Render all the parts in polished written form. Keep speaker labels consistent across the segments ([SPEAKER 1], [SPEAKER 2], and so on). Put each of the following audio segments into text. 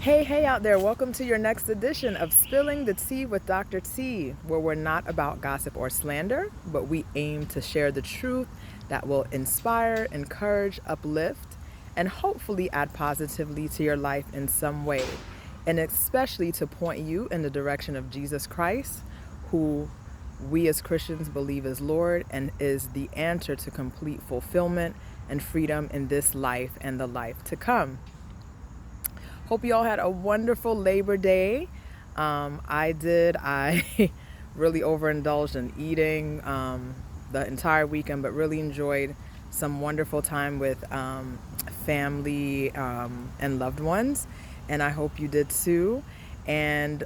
[SPEAKER 1] Hey out there. Welcome to your next edition of Spilling the Tea with Dr. T, where we're not about gossip or slander, but we aim to share the truth that will inspire, encourage, uplift, and hopefully add positively to your life in some way, and especially to point you in the direction of Jesus Christ, who we as Christians believe is Lord and is the answer to complete fulfillment and freedom in this life and the life to come. Hope you all had a wonderful Labor Day. I did. I really overindulged in eating the entire weekend, but really enjoyed some wonderful time with family and loved ones. And I hope you did too. And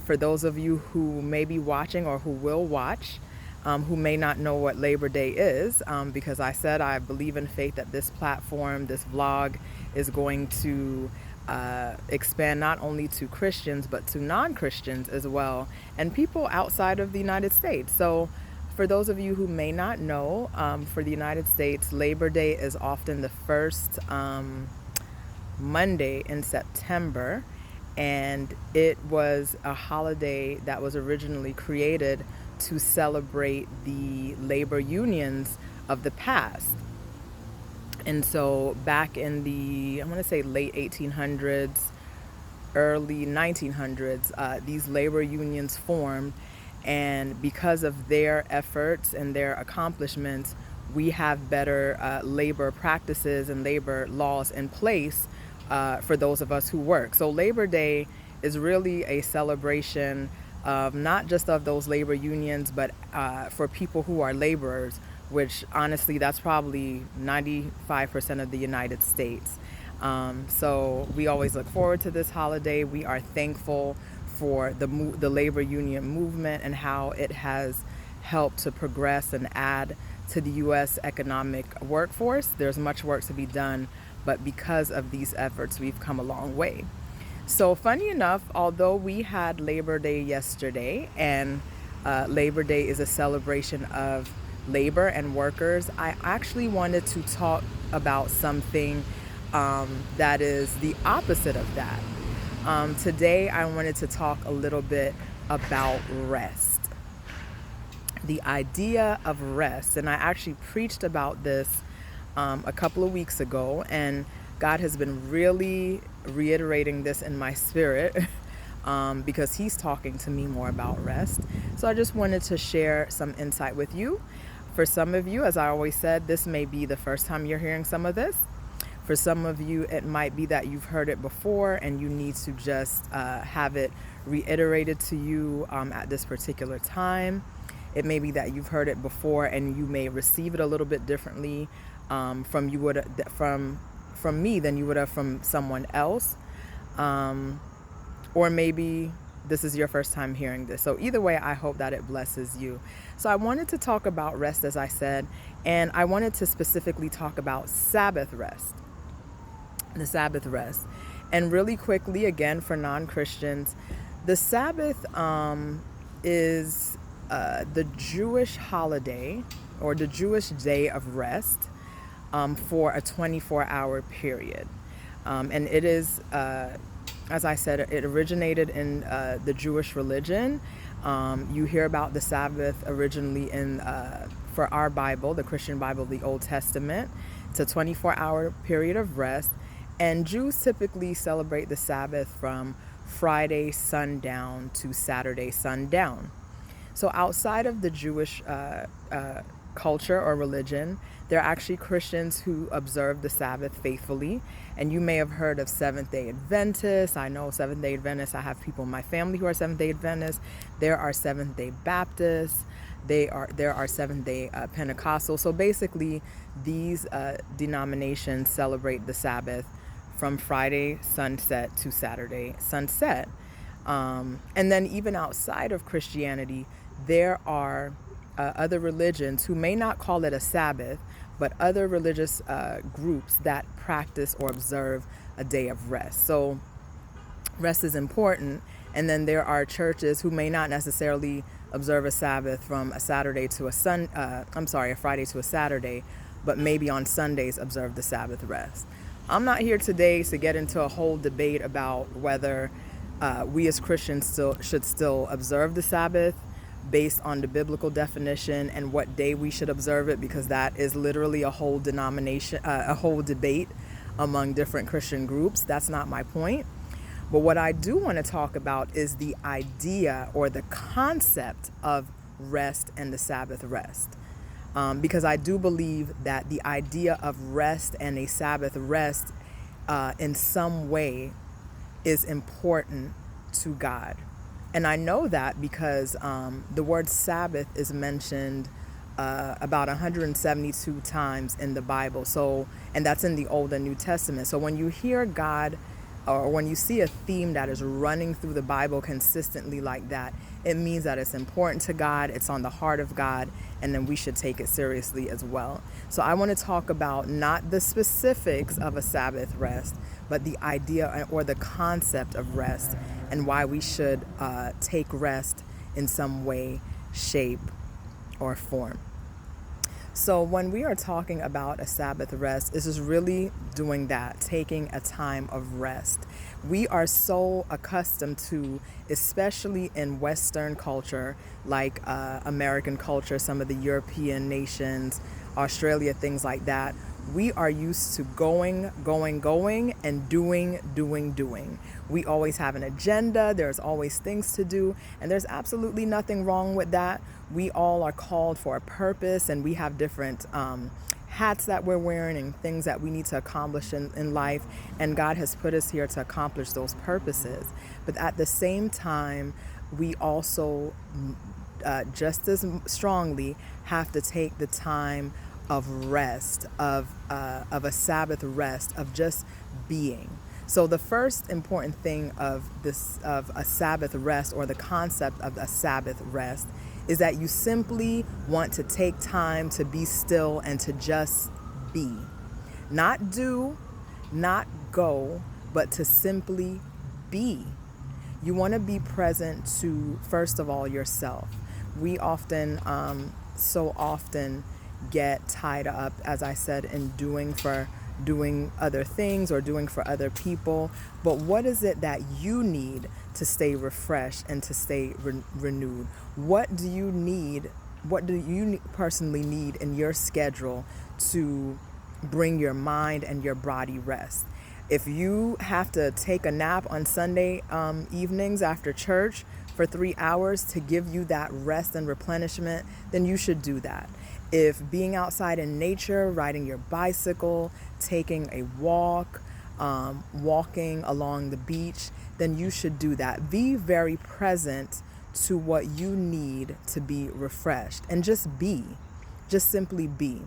[SPEAKER 1] for those of you who may be watching or who will watch, who may not know what Labor Day is, because I said I believe in faith that this platform, this vlog, is going to expand not only to Christians but to non-Christians as well, and people outside of the United States. So for those of you who may not know, for the United States, Labor Day is often the first Monday in September, and it was a holiday that was originally created to celebrate the labor unions of the past. And so back in the, I'm going to say late 1800s, early 1900s, these labor unions formed. And because of their efforts and their accomplishments, we have better labor practices and labor laws in place for those of us who work. So Labor Day is really a celebration of not just of those labor unions, but for people who are laborers, which honestly, that's probably 95% of the United States. So we always look forward to this holiday. We are thankful for the labor union movement and how it has helped to progress and add to the U.S. economic workforce. There's much work to be done, but because of these efforts, we've come a long way. So funny enough, although we had Labor Day yesterday, and Labor Day is a celebration of labor and workers, I actually wanted to talk about something that is the opposite of that. Today, I wanted to talk a little bit about rest, the idea of rest. And I actually preached about this a couple of weeks ago, and God has been really reiterating this in my spirit because he's talking to me more about rest. So I just wanted to share some insight with you. For some of you, as I always said, this may be the first time you're hearing some of this. For some of you, it might be that you've heard it before and you need to just have it reiterated to you at this particular time. It may be that you've heard it before and you may receive it a little bit differently from me than you would have from someone else. Or maybe this is your first time hearing this. So either way, I hope that it blesses you. So I wanted to talk about rest, as I said, and I wanted to specifically talk about Sabbath rest, the Sabbath rest. And really quickly, again, for non-Christians, the Sabbath is the Jewish holiday or the Jewish day of rest for a 24-hour period. And it is, as I said, it originated in the Jewish religion. You hear about the Sabbath originally for our Bible, the Christian Bible, the Old Testament. It's a 24-hour period of rest. And Jews typically celebrate the Sabbath from Friday sundown to Saturday sundown. So outside of the Jewish culture or religion, there are actually Christians who observe the Sabbath faithfully. And you may have heard of Seventh-day Adventists. I know Seventh-day Adventists. I have people in my family who are Seventh-day Adventists. There are Seventh-day Baptists. There are Seventh-day Pentecostals. So basically, these denominations celebrate the Sabbath from Friday sunset to Saturday sunset. And then even outside of Christianity, there are other religions who may not call it a Sabbath, but other religious groups that practice or observe a day of rest. So rest is important. And then there are churches who may not necessarily observe a Sabbath from a Friday to a Saturday, but maybe on Sundays observe the Sabbath rest. I'm not here today to get into a whole debate about whether we as Christians should still observe the Sabbath based on the biblical definition and what day we should observe it, because that is literally a whole a whole debate among different Christian groups. That's not my point. But what I do want to talk about is the idea or the concept of rest and the Sabbath rest. Because I do believe that the idea of rest and a Sabbath rest in some way is important to God. And I know that because the word Sabbath is mentioned about 172 times in the Bible. And that's in the Old and New Testament. So when you hear God, or when you see a theme that is running through the Bible consistently like that, it means that it's important to God, it's on the heart of God, and then we should take it seriously as well. So I want to talk about not the specifics of a Sabbath rest, but the idea or the concept of rest and why we should take rest in some way, shape, or form. So when we are talking about a Sabbath rest, this is really doing that, taking a time of rest. We are so accustomed to, especially in Western culture, like American culture, some of the European nations, Australia, things like that. We are used to going, and doing. We always have an agenda. There's always things to do, and there's absolutely nothing wrong with that. We all are called for a purpose, and we have different hats that we're wearing and things that we need to accomplish in life, and God has put us here to accomplish those purposes. But at the same time, we also just as strongly have to take the time of rest, of a Sabbath rest, of just being. So the first important thing of a Sabbath rest, or the concept of a Sabbath rest, is that you simply want to take time to be still and to just be. Not do, not go, but to simply be. You want to be present to, first of all, yourself. We often, so often, get tied up, as I said, in doing other things or doing for other people. But what is it that you need to stay refreshed and to stay renewed? What do you need? What do you personally need in your schedule to bring your mind and your body rest? If you have to take a nap on Sunday evenings after church for 3 hours to give you that rest and replenishment, then you should do that. If being outside in nature, riding your bicycle, taking a walk, walking along the beach, then you should do that. Be very present to what you need to be refreshed, and just be. Just simply be.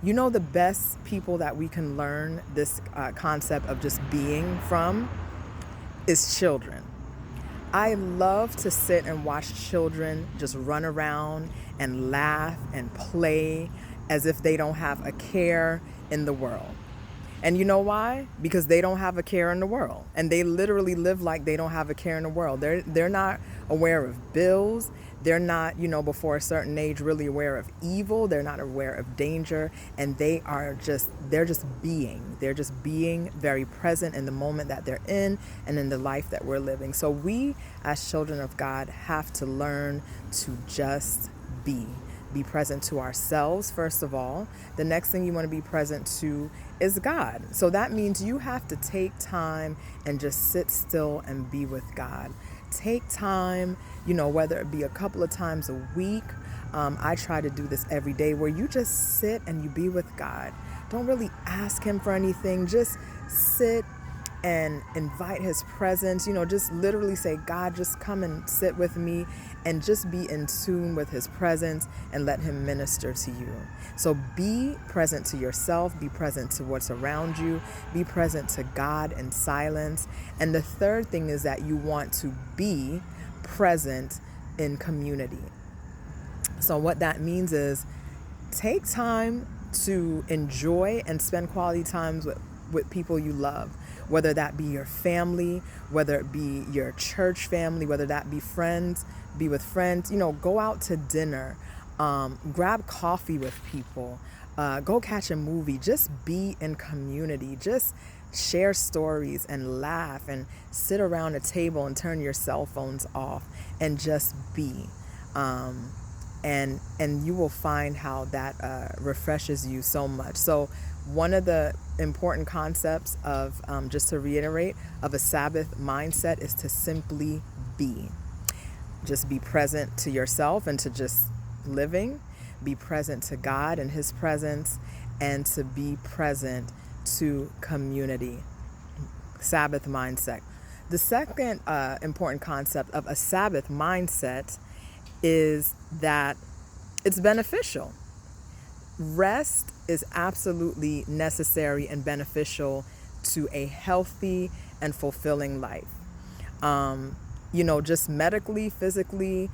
[SPEAKER 1] You know, the best people that we can learn this concept of just being from is children. I love to sit and watch children just run around and laugh and play as if they don't have a care in the world. And you know why? Because they don't have a care in the world. And they literally live like they don't have a care in the world. They're not aware of bills. They're not, before a certain age, really aware of evil. They're not aware of danger. And they're just being. They're just being very present in the moment that they're in and in the life that we're living. So we, as children of God, have to learn to just be. Be present to ourselves, first of all. The next thing you want to be present to is God. So that means you have to take time and just sit still and be with God. Take time, whether it be a couple of times a week. I try to do this every day, where you just sit and you be with God. Don't really ask him for anything. Just sit and invite his presence. Just literally say, God, just come and sit with me, and just be in tune with his presence and let him minister to you. So be present to yourself, be present to what's around you, be present to God in silence. And the third thing is that you want to be present in community. So what that means is take time to enjoy and spend quality times with people you love, whether that be your family, whether it be your church family, whether that be friends, be with friends, go out to dinner, grab coffee with people, go catch a movie, just be in community, just share stories and laugh and sit around a table and turn your cell phones off and just be. Um, and you will find how that refreshes you so much. So one of the important concepts of, just to reiterate, of a Sabbath mindset is to simply be. Just be present to yourself and to just living, be present to God and his presence, and to be present to community. Sabbath mindset. The second important concept of a Sabbath mindset is that it's beneficial. Rest is absolutely necessary and beneficial to a healthy and fulfilling life. Just medically, physically,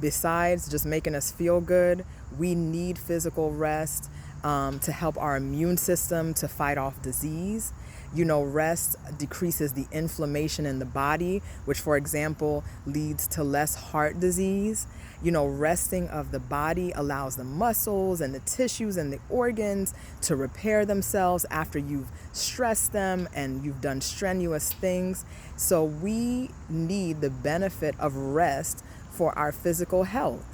[SPEAKER 1] besides just making us feel good, we need physical rest to help our immune system to fight off disease. Rest decreases the inflammation in the body, which, for example, leads to less heart disease. Resting of the body allows the muscles and the tissues and the organs to repair themselves after you've stressed them and you've done strenuous things. So we need the benefit of rest for our physical health.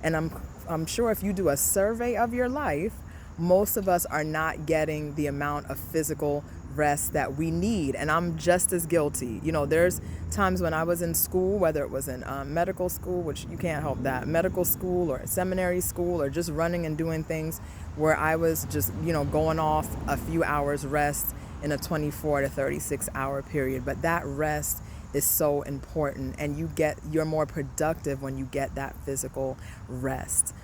[SPEAKER 1] And I'm sure if you do a survey of your life, most of us are not getting the amount of physical rest that we need. And I'm just as guilty. There's times when I was in school, whether it was in medical school, which you can't help that, medical school or seminary school, or just running and doing things where I was just, going off a few hours rest in a 24 to 36 hour period. But that rest is so important, and you're more productive when you get that physical rest.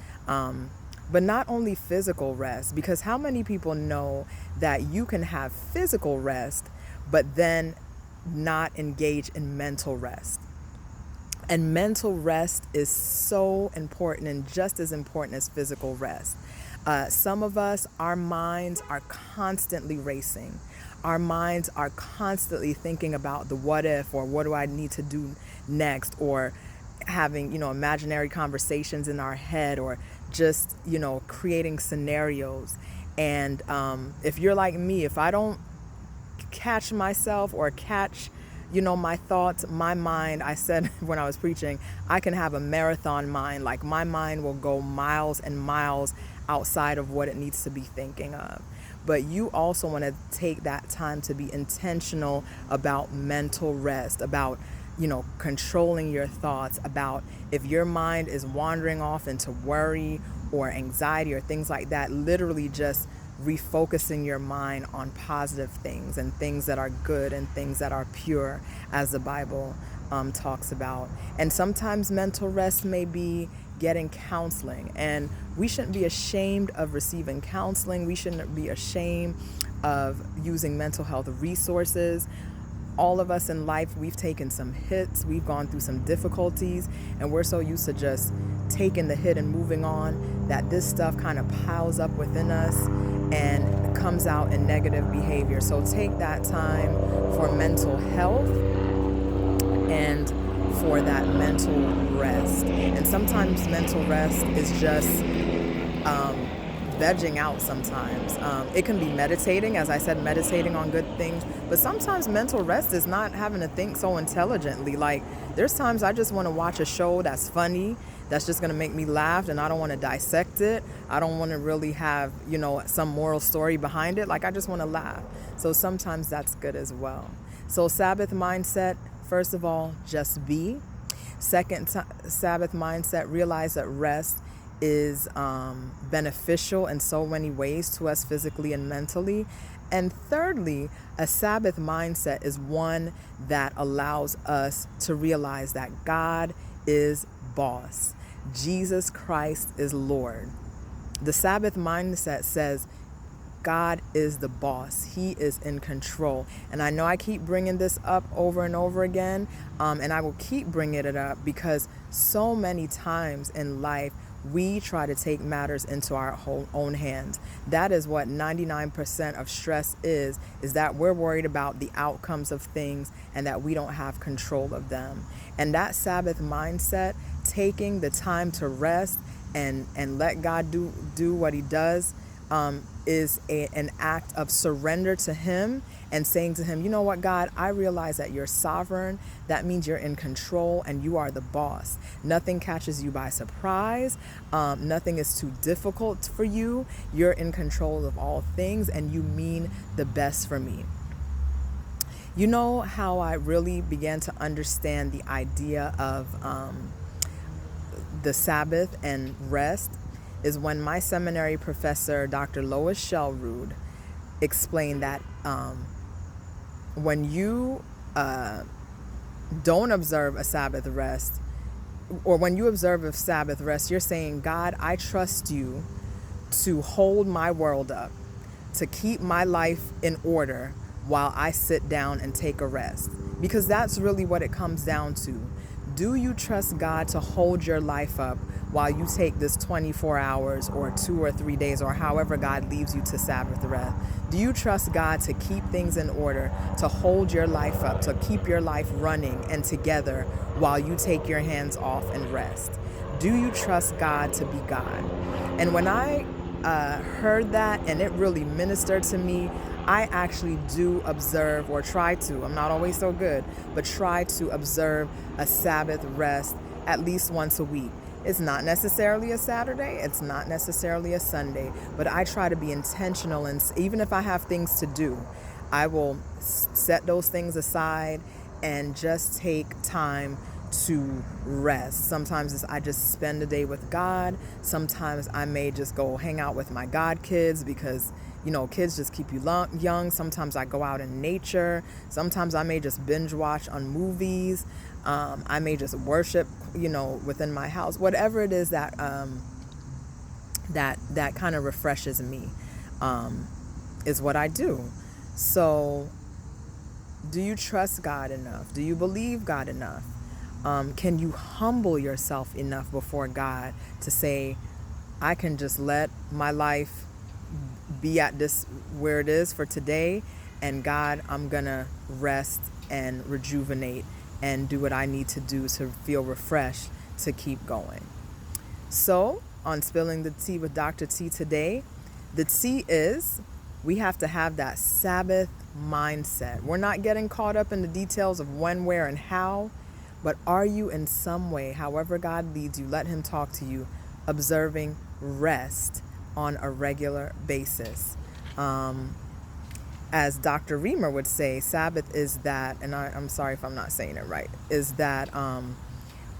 [SPEAKER 1] But not only physical rest, because how many people know that you can have physical rest, but then not engage in mental rest? And mental rest is so important and just as important as physical rest. Some of us, our minds are constantly racing. Our minds are constantly thinking about the what if, or what do I need to do next, or having, imaginary conversations in our head, or just, creating scenarios. And if you're like me, if I don't catch myself or catch, my thoughts, my mind, I said when I was preaching, I can have a marathon mind. Like, my mind will go miles and miles outside of what it needs to be thinking of. But you also want to take that time to be intentional about mental rest, about controlling your thoughts, about if your mind is wandering off into worry or anxiety or things like that, literally just refocusing your mind on positive things and things that are good and things that are pure, as the Bible talks about. And sometimes mental rest may be getting counseling, and we shouldn't be ashamed of receiving counseling. We shouldn't be ashamed of using mental health resources. All of us in life, we've taken some hits, we've gone through some difficulties, and we're so used to just taking the hit and moving on that this stuff kind of piles up within us and comes out in negative behavior. So take that time for mental health and for that mental rest. And sometimes mental rest is just vegging out sometimes. It can be meditating, as I said, meditating on good things, but sometimes mental rest is not having to think so intelligently. Like, there's times I just want to watch a show that's funny, that's just going to make me laugh, and I don't want to dissect it. I don't want to really have, some moral story behind it. Like, I just want to laugh. So sometimes that's good as well. So Sabbath mindset, first of all, just be. Second, Sabbath mindset, realize that rest is beneficial in so many ways to us physically and mentally. And thirdly, a Sabbath mindset is one that allows us to realize that God is boss. Jesus Christ is Lord. The Sabbath mindset says God is the boss. He is in control. And I know I keep bringing this up over and over again, and I will keep bringing it up because so many times in life, we try to take matters into our own hands. That is what 99% of stress is that we're worried about the outcomes of things and that we don't have control of them. And that Sabbath mindset, taking the time to rest and let God do what he does, is an act of surrender to Him and saying to Him, you know what, God, I realize that you're sovereign. That means you're in control and you are the boss. Nothing catches you by surprise. Nothing is too difficult for you. You're in control of all things and you mean the best for me. You know how I really began to understand the idea of the Sabbath and rest is when my seminary professor, Dr. Lois Shelrood, explained that when you don't observe a Sabbath rest, or when you observe a Sabbath rest, you're saying, God, I trust you to hold my world up, to keep my life in order while I sit down and take a rest. Because that's really what it comes down to. Do you trust God to hold your life up while you take this 24 hours or 2 or 3 days or however God leaves you to Sabbath rest? Do you trust God to keep things in order, to hold your life up, to keep your life running and together while you take your hands off and rest? Do you trust God to be God? And when I heard that and it really ministered to me, I actually do observe, or try to, I'm not always so good, but try to observe a Sabbath rest at least once a week. It's not necessarily a Saturday, it's not necessarily a Sunday, but I try to be intentional, and even if I have things to do, I will set those things aside and just take time to rest. Sometimes I just spend the day with God. Sometimes I may just go hang out with my God kids because, you know, kids just keep you young. Sometimes I go out in nature. Sometimes I may just binge watch on movies. I may just worship, you know, within my house. Whatever it is that that kind of refreshes me is what I do. So, do you trust God enough? Do you believe God enough? Can you humble yourself enough before God to say, I can just let my life be at this where it is for today, and God, I'm gonna rest and rejuvenate and do what I need to do to feel refreshed to keep going. So, on Spilling the Tea with Dr. T today, the tea is we have to have that Sabbath mindset. We're not getting caught up in the details of when, where, and how, but are you in some way, however God leads you, let Him talk to you, observing rest on a regular basis? As Dr. Reamer would say, Sabbath is that, and I'm sorry if I'm not saying it right, is that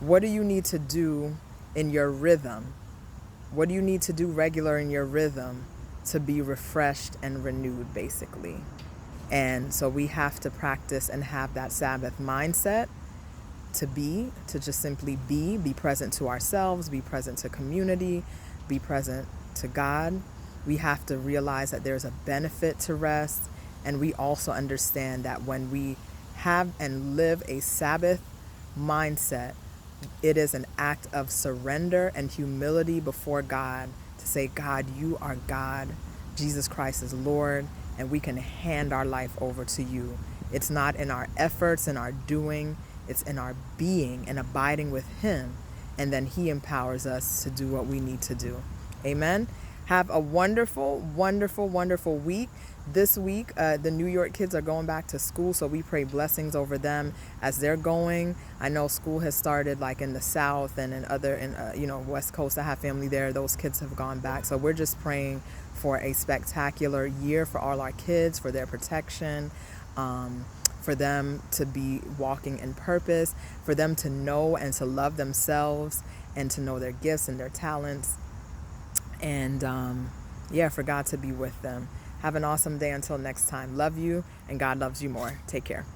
[SPEAKER 1] what do you need to do in your rhythm? What do you need to do regular in your rhythm to be refreshed and renewed, basically? And so we have to practice and have that Sabbath mindset to just simply be present to ourselves, be present to community, be present to God. We have to realize that there's a benefit to rest. And we also understand that when we have and live a Sabbath mindset, it is an act of surrender and humility before God to say, God, you are God. Jesus Christ is Lord, and we can hand our life over to you. It's not in our efforts and our doing, it's in our being and abiding with Him. And then He empowers us to do what we need to do. Amen. Have a wonderful, wonderful, wonderful week. This week, the New York kids are going back to school, so we pray blessings over them as they're going. I know school has started like in the South and in West Coast. I have family there. Those kids have gone back. So we're just praying for a spectacular year for all our kids, for their protection, for them to be walking in purpose, for them to know and to love themselves and to know their gifts and their talents. And for God to be with them. Have an awesome day until next time. Love you, and God loves you more. Take care.